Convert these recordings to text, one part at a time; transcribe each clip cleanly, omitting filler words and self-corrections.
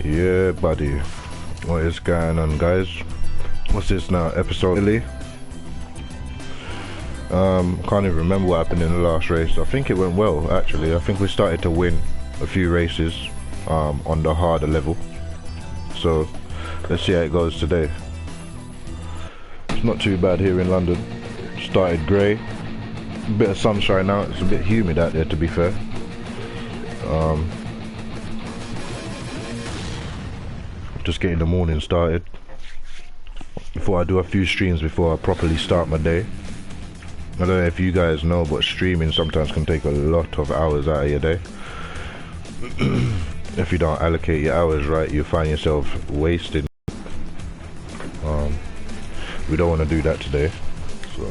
Yeah, buddy. What is going on, guys? What's this now? Episode 3? Can't even remember what happened in the last race. I think it went well, actually. I think we started to win a few races on the harder level. So let's see how it goes today. It's not too bad here in London. Started grey. A bit of sunshine now. It's a bit humid out there, to be fair. Just getting the morning started before I do a few streams before I properly start my day. I don't know if you guys know, but streaming sometimes can take a lot of hours out of your day. If you don't allocate your hours right, you find yourself wasting. We don't want to do that today, so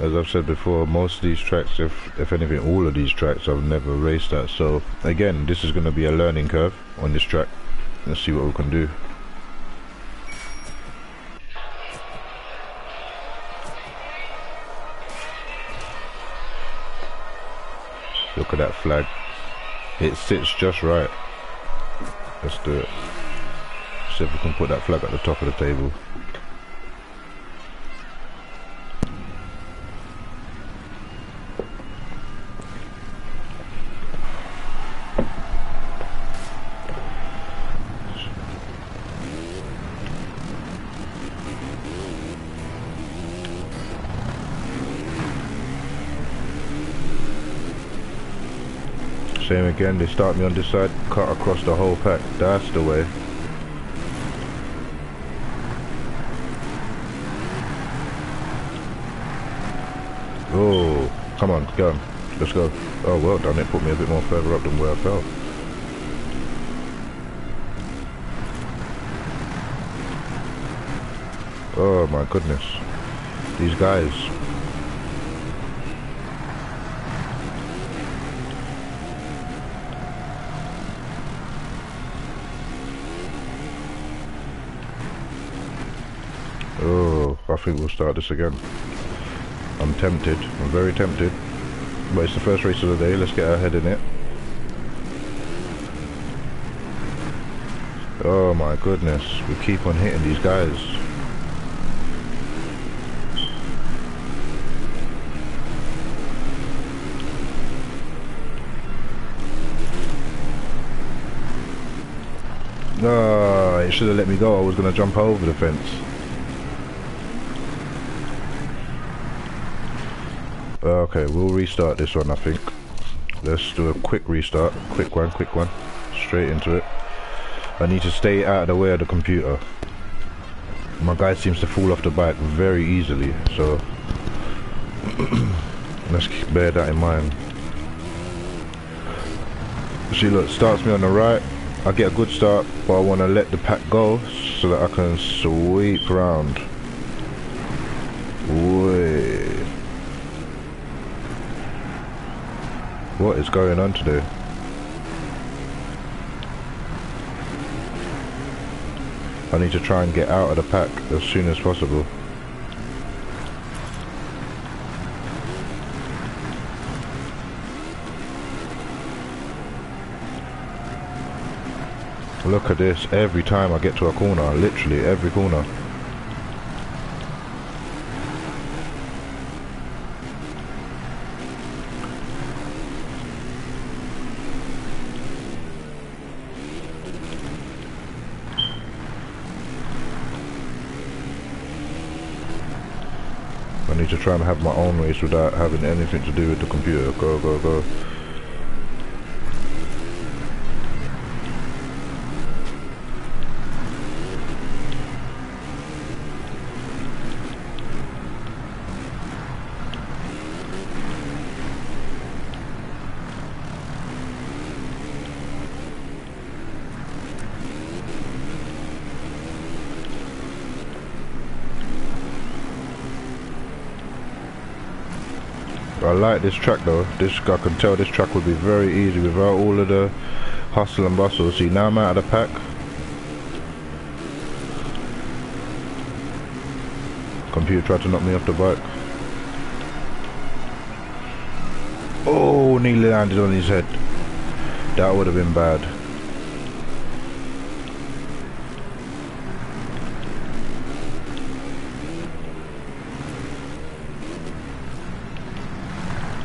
as I've said before, most of these tracks, if anything, all of these tracks I've never raced at. So again, this is going to be a learning curve on this track. Let's see what we can do. Look at that flag. It sits just right. Let's do it. See if we can put that flag at the top of the table. Same again, they start me on this side, cut across the whole pack. That's the way. Oh, come on, go. Let's go. Oh, well done. It put me a bit more further up than where I fell. Oh my goodness. These guys. Oh, I think we'll start this again. I'm tempted. I'm very tempted. But it's the first race of the day. Let's get our head in it. Oh my goodness. We keep on hitting these guys. No, it should have let me go. I was going to jump over the fence. Okay, we'll restart this one, I think. Let's do a quick restart. Quick one. Straight into it. I need to stay out of the way of the computer. My guy seems to fall off the bike very easily, so let's bear that in mind. See, look, starts me on the right. I get a good start, but I want to let the pack go so that I can sweep round. Wait. What is going on today? I need to try and get out of the pack as soon as possible. Look at this, every time I get to a corner, literally every corner. I need to try and have my own race without having anything to do with the computer. Go, go, go. I like this track though. I can tell this track would be very easy without all of the hustle and bustle. See, now I'm out of the pack. computer tried to knock me off the bike. Oh, nearly landed on his head. That would have been bad.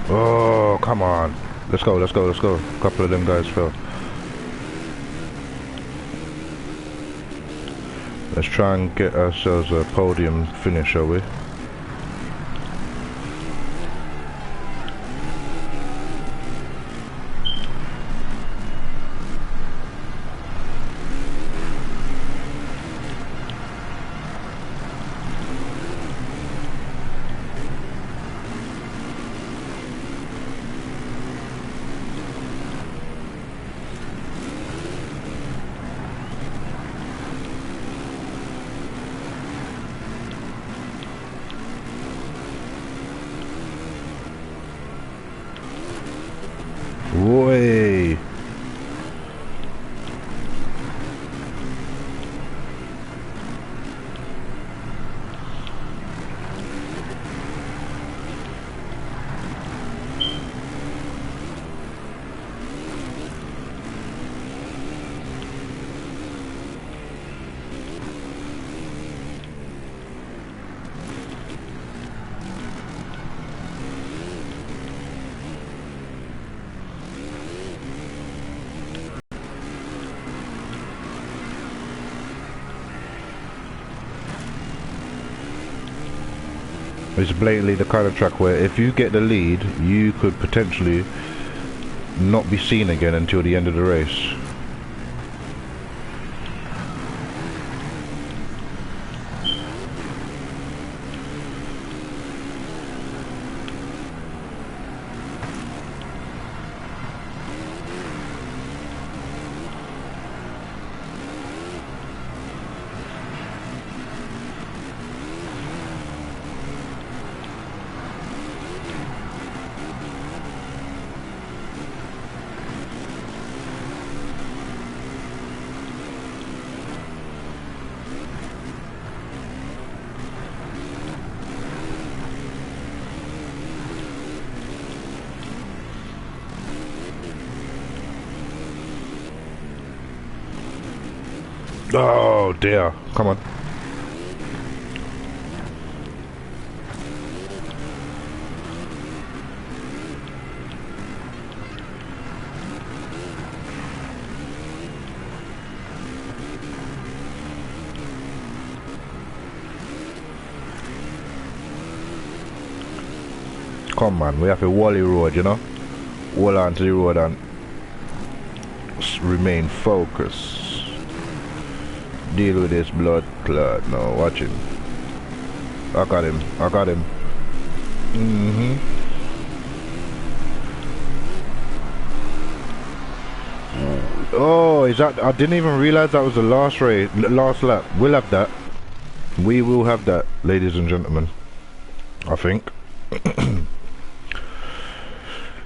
Oh, come on. Let's go, let's go, let's go. A couple of them guys fell. Let's try and get ourselves a podium finish, shall we? Way. It's blatantly the kind of track where if you get the lead, you could potentially not be seen again until the end of the race. Oh dear, come on. Come on, we have a wally road, you know? Hold on to the road and remain focused. Deal with this blood clot. No, watch him. I got him. I got him. Oh, is that? I didn't even realize that was the last race, last lap. We'll have that. We will have that, ladies and gentlemen. I think.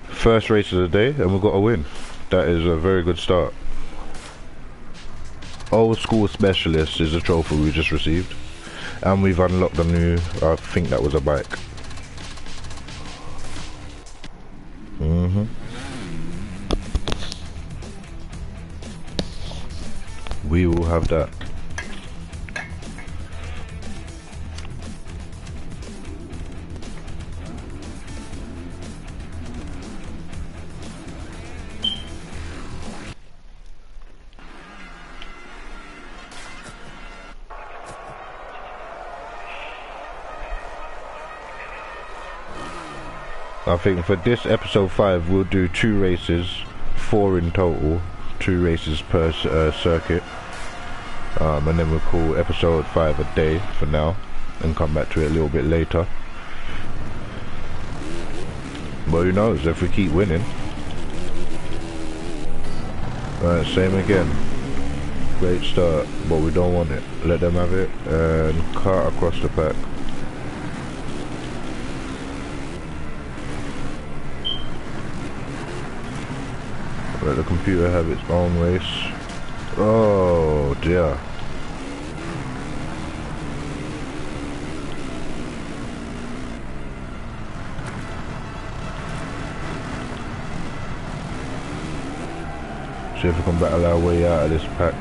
First race of the day, and we've got a win. That is a very good start. Old School Specialist is a trophy we just received, and we've unlocked a new, I think that was a bike. We will have that. I think for this episode 5 we'll do 2 races, 4 in total, 2 races per circuit, and then we'll call episode 5 a day for now and come back to it a little bit later. But who knows, if we keep winning. Alright, same again. Great start, but we don't want it. Let them have it and cut across the pack. Let the computer have its own race. Oh dear. See if we can battle our way out of this pack.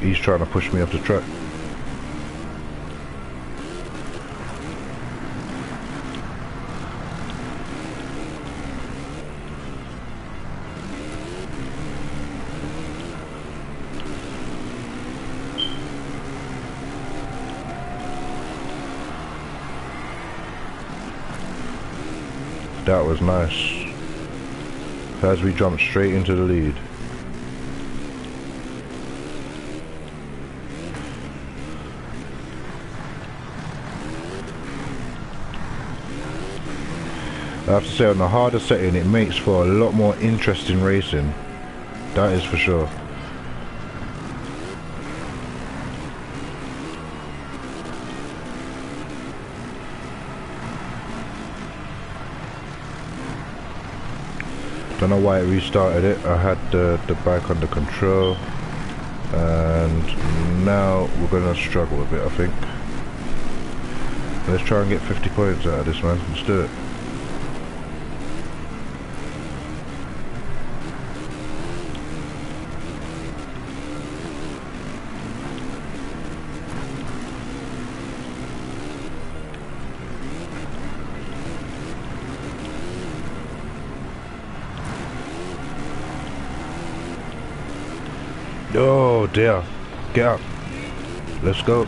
He's trying to push me off the track. That was nice. As we jumped straight into the lead. I have to say, on the harder setting it makes for a lot more interesting racing. That is for sure. Don't know why it restarted it. I had the bike under control, and now we're gonna struggle a bit, I think. Let's try and get 50 points out of this, man. Let's do it. Oh dear, get up, let's go.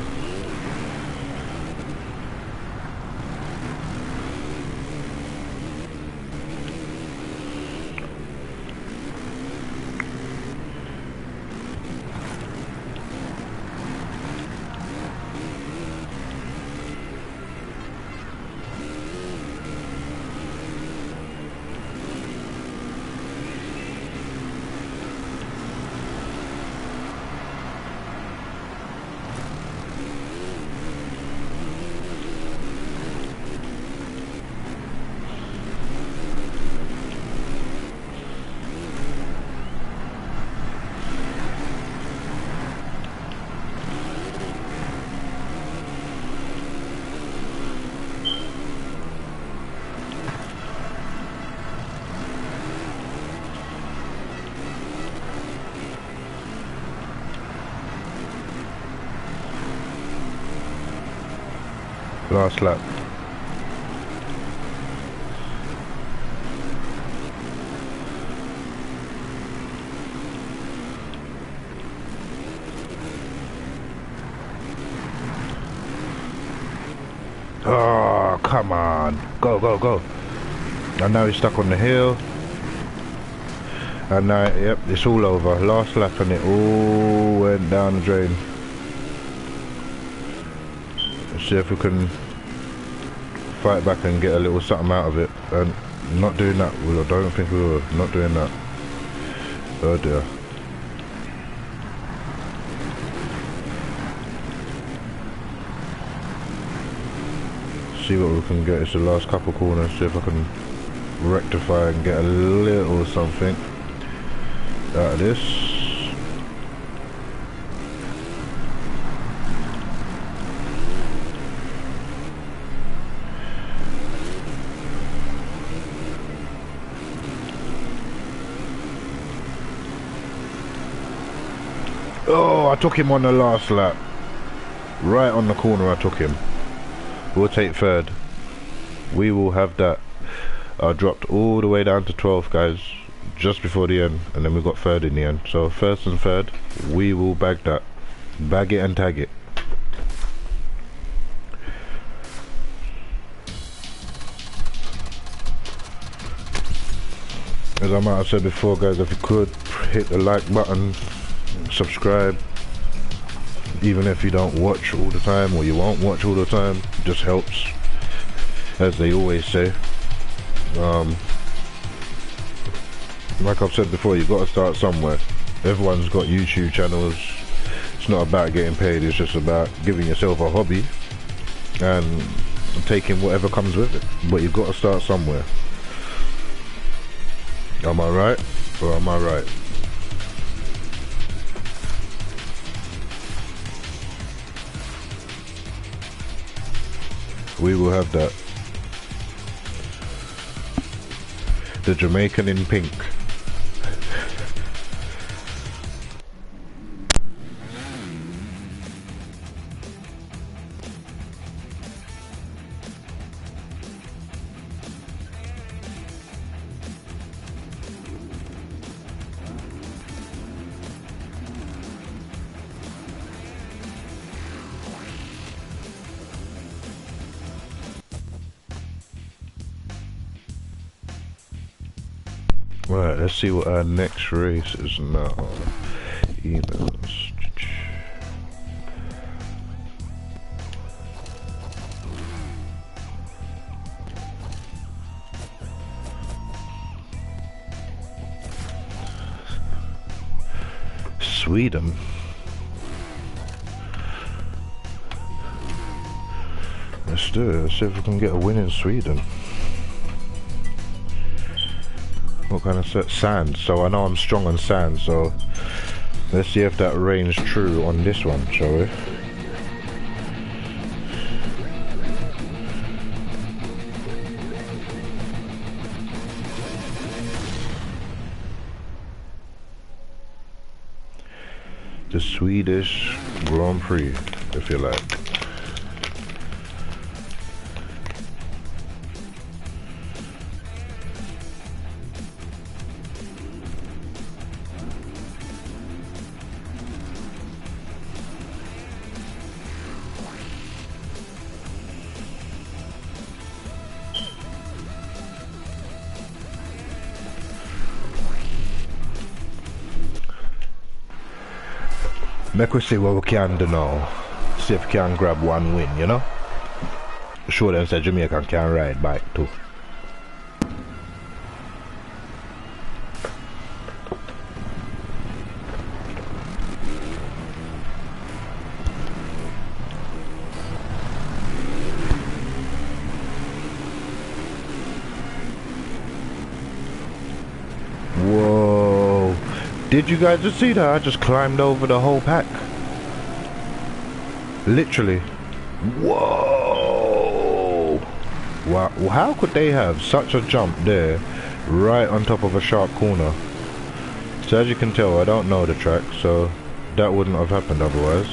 Last lap. Oh, come on. Go, go, go. And now he's stuck on the hill. And now, yep, it's all over. Last lap and it all went down the drain. Let's see if we can fight back and get a little something out of it. And not doing that. I don't think we were. Not doing that. Oh dear. See what we can get. It's the last couple corners. See if I can rectify and get a little something out of this. Oh, I took him on the last lap. Right on the corner I took him. We'll take third. We will have that. I dropped all the way down to 12th, guys, just before the end, and then we got third in the end. So first and third, we will bag that. Bag it and tag it. As I might have said before, guys, if you could hit the like button, subscribe. Even if you don't watch all the time, or you won't watch all the time, just helps, as they always say. Like I've said before, you've got to start somewhere. Everyone's got YouTube channels. It's not about getting paid, it's just about giving yourself a hobby and taking whatever comes with it. But you've got to start somewhere. Am I right? Or am I right? We will have that. The Jamaican in pink. Right, let's see what our next race is now. Emails. Sweden. Let's do it. Let's see if we can get a win in Sweden. What kind of sand? So I know I'm strong on sand, so let's see if that reigns true on this one, shall we? The Swedish Grand Prix, if you like. Make we see what we can do now. See if we can grab one win, you know? Show them that Jamaican can ride bike too. Whoa. Did you guys just see that? I just climbed over the whole pack. Literally. Whoa. Wow. How could they have such a jump there right on top of a sharp corner? So as you can tell, I don't know the track, so that wouldn't have happened otherwise.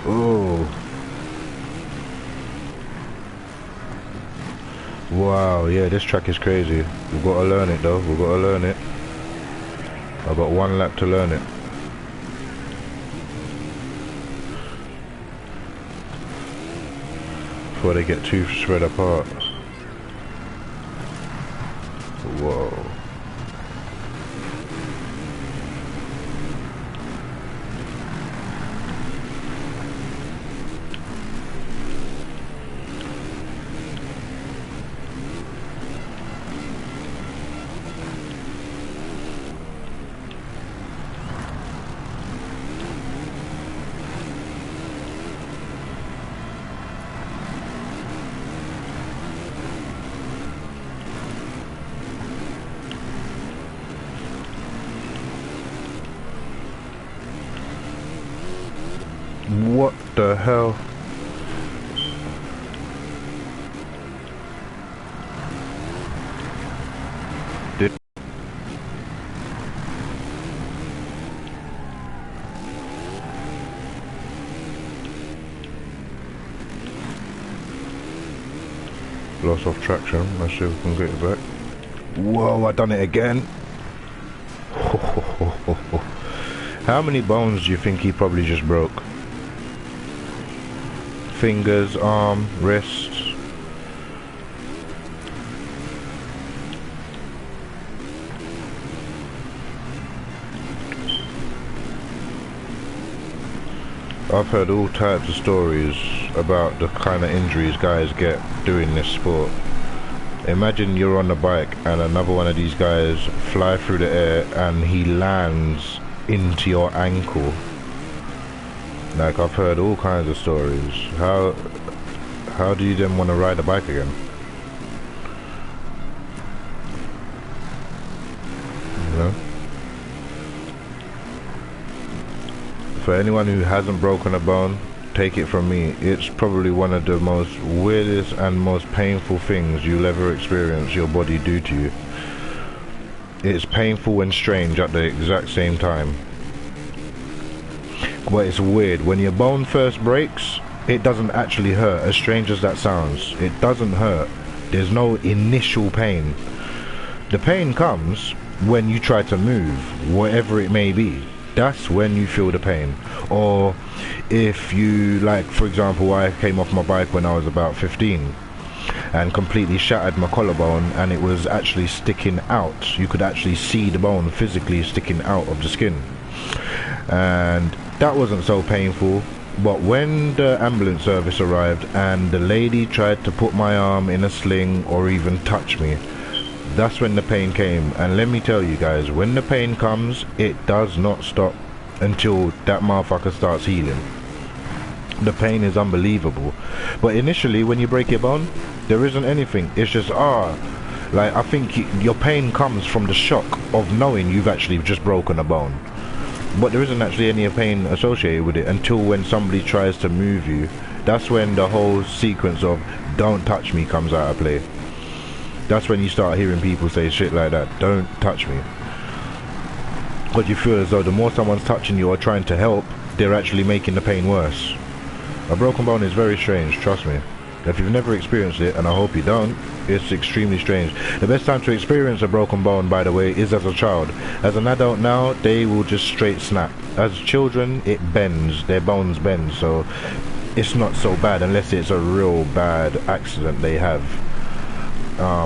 Oh. Wow, yeah, this track is crazy. We've got to learn it though, we've got to learn it. I've got one lap to learn it. Before they get too spread apart. Whoa. What the hell? Did lost off traction. Let's see if we can get it back. Whoa, I done it again. How many bones do you think he probably just broke? Fingers, arm, wrist. I've heard all types of stories about the kind of injuries guys get doing this sport. Imagine you're on the bike and another one of these guys fly through the air and he lands into your ankle. Like, I've heard all kinds of stories. How do you then want to ride a bike again? You know? For anyone who hasn't broken a bone, take it from me, it's probably one of the most weirdest and most painful things you'll ever experience your body do to you. It's painful and strange at the exact same time. But it's weird, when your bone first breaks, it doesn't actually hurt, as strange as that sounds. It doesn't hurt. There's no initial pain. The pain comes when you try to move, whatever it may be. That's when you feel the pain. Or if you, like, for example, I came off my bike when I was about 15 and completely shattered my collarbone, and it was actually sticking out. You could actually see the bone physically sticking out of the skin, and that wasn't so painful. But when the ambulance service arrived and the lady tried to put my arm in a sling or even touch me, that's when the pain came. And let me tell you guys, when the pain comes, it does not stop until that motherfucker starts healing. The pain is unbelievable. But initially, when you break your bone, there isn't anything. It's just, like, I think your pain comes from the shock of knowing you've actually just broken a bone. But there isn't actually any pain associated with it until when somebody tries to move you. That's when the whole sequence of "don't touch me" comes out of play. That's when you start hearing people say shit like that, "don't touch me." But you feel as though the more someone's touching you or trying to help, they're actually making the pain worse. A broken bone is very strange, trust me. If you've never experienced it, and I hope you don't, it's extremely strange. The best time to experience a broken bone, by the way, is as a child. As an adult now, they will just straight snap. As children, it bends, their bones bend, so it's not so bad unless it's a real bad accident they have.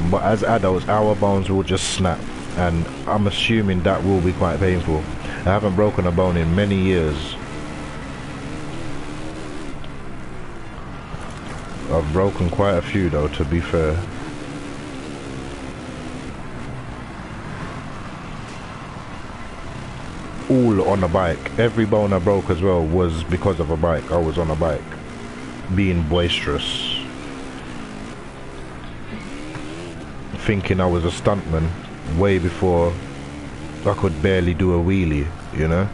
But as adults, our bones will just snap, and I'm assuming that will be quite painful. I haven't broken a bone in many years. I've broken quite a few though, to be fair. All on a bike. Every bone I broke as well was because of a bike. I was on a bike, being boisterous, thinking I was a stuntman way before I could barely do a wheelie, you know?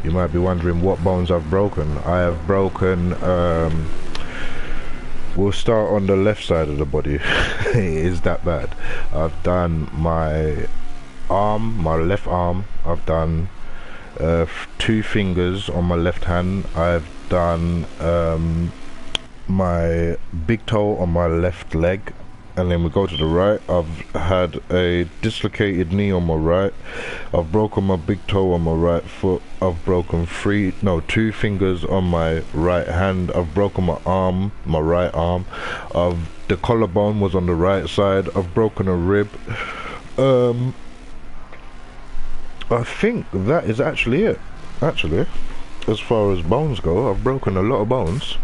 You might be wondering what bones I've broken. I have broken, we'll start on the left side of the body. It is that bad. I've done my arm, my left arm. I've done 2 fingers on my left hand. I've done my big toe on my left leg. And then we go to the right. I've had a dislocated knee on my right. I've broken my big toe on my right foot. I've broken 2 fingers on my right hand. I've broken my arm, my right arm. The collarbone was on the right side. I've broken a rib. I think that is actually it. Actually, as far as bones go, I've broken a lot of bones.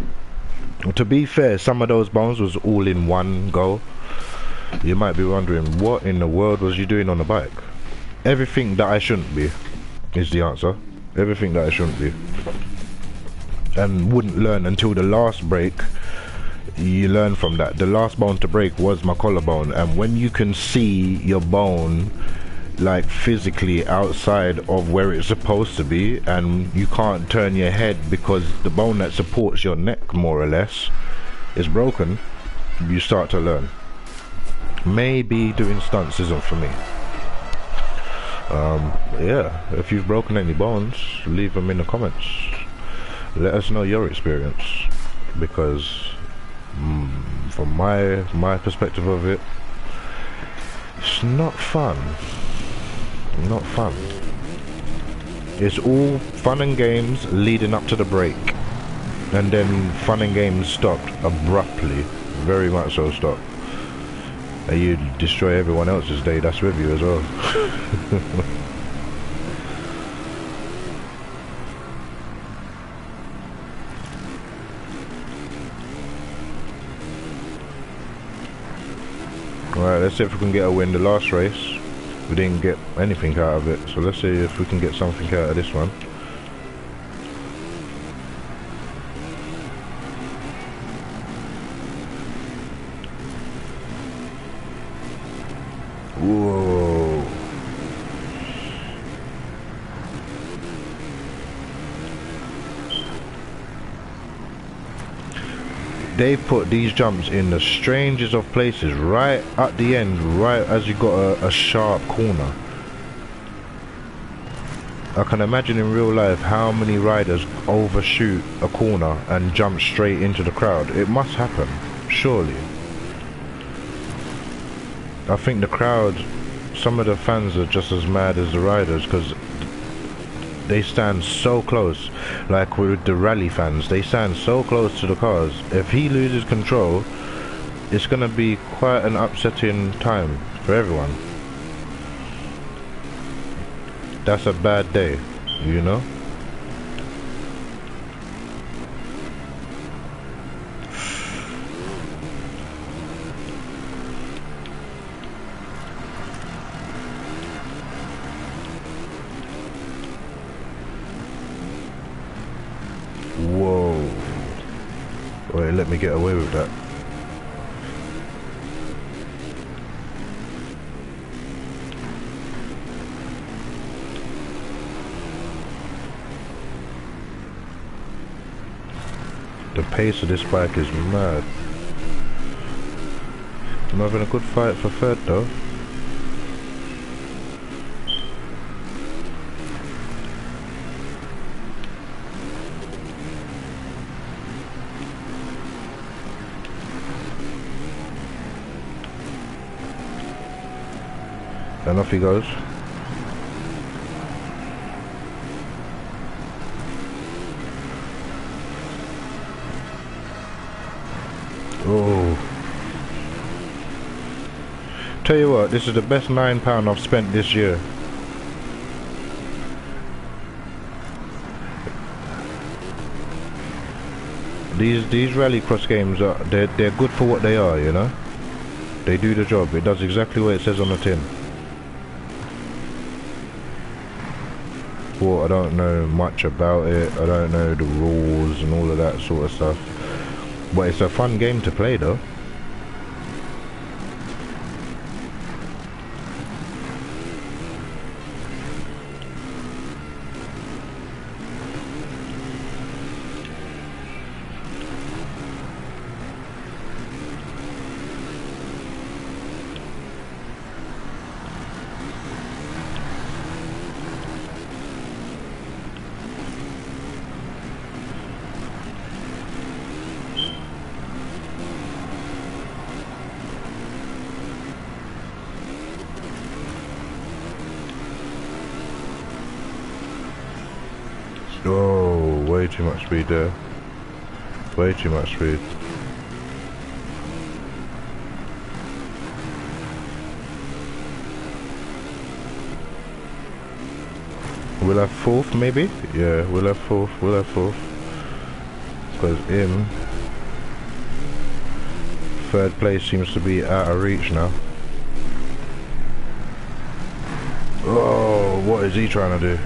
To be fair, some of those bones was all in one go. You might be wondering, what in the world was you doing on the bike? Everything that I shouldn't be, is the answer. Everything that I shouldn't be. And wouldn't learn until the last break. You learn from that. The last bone to break was my collarbone. And when you can see your bone, like, physically outside of where it's supposed to be, and you can't turn your head because the bone that supports your neck, more or less, is broken, you start to learn. Maybe doing stunts isn't for me. Yeah, if you've broken any bones, leave them in the comments. Let us know your experience, because From my perspective of it, it's not fun. Not fun. It's all fun and games leading up to the break, and then fun and games stopped abruptly. Very much so stopped. And you destroy everyone else's day that's with you as well. Alright, let's see if we can get a win. The last race, we didn't get anything out of it, so let's see if we can get something out of this one. Whoa. They put these jumps in the strangest of places, right at the end, right as you got a sharp corner. I can imagine in real life how many riders overshoot a corner and jump straight into the crowd. It must happen, surely. I think the crowd, some of the fans are just as mad as the riders, because they stand so close. Like with the rally fans, they stand so close to the cars. If he loses control, it's gonna be quite an upsetting time for everyone. That's a bad day, you know? Whoa. Wait, let me get away with that. The pace of this bike is mad. I'm having a good fight for third though. And off he goes. Oh. Tell you what, this is the best £9 I've spent this year. These rallycross games are they're good for what they are, you know? They do the job. It does exactly what it says on the tin. Well, I don't know much about it. I don't know the rules and all of that sort of stuff. But it's a fun game to play though. Oh, way too much speed there. Way too much speed. We'll have fourth maybe? Yeah, we'll have fourth, Because him, third place seems to be out of reach now. Oh, what is he trying to do?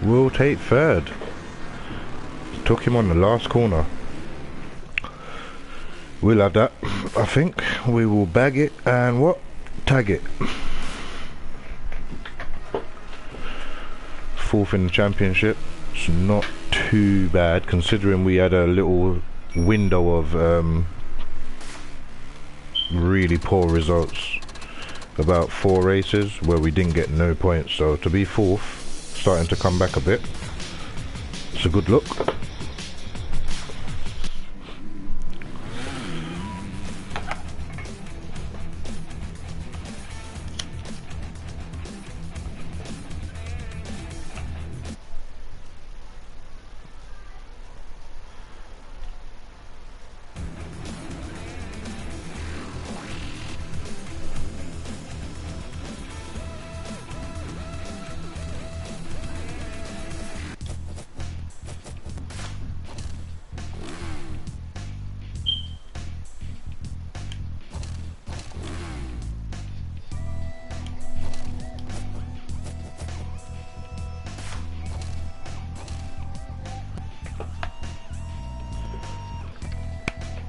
will take third. Took him on the last corner. We'll have that. I think we will bag it and what? Tag it. Fourth in the championship. It's not too bad considering we had a little window of really poor results. About 4 races where we didn't get no points. So to be fourth, starting to come back a bit. It's a good look.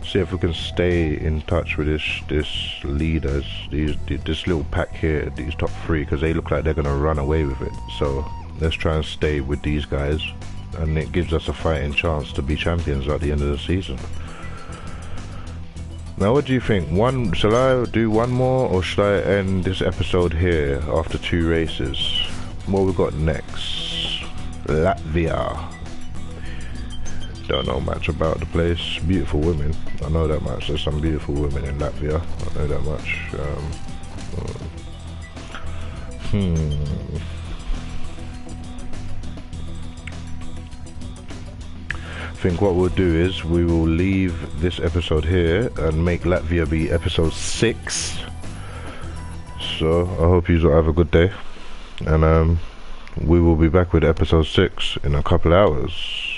See if we can stay in touch with this leaders, this little pack here, these top 3, because they look like they're gonna run away with it. So let's try and stay with these guys, and it gives us a fighting chance to be champions at the end of the season. Now, what do you think? Shall I do one more, or should I end this episode here after 2 races? What we got next? Latvia. Don't know much about the place. Beautiful women. I know that much. There's some beautiful women in Latvia. I know that much. I think what we'll do is we will leave this episode here and make Latvia be episode 6. So I hope you all have a good day, and we will be back with episode 6 in a couple hours.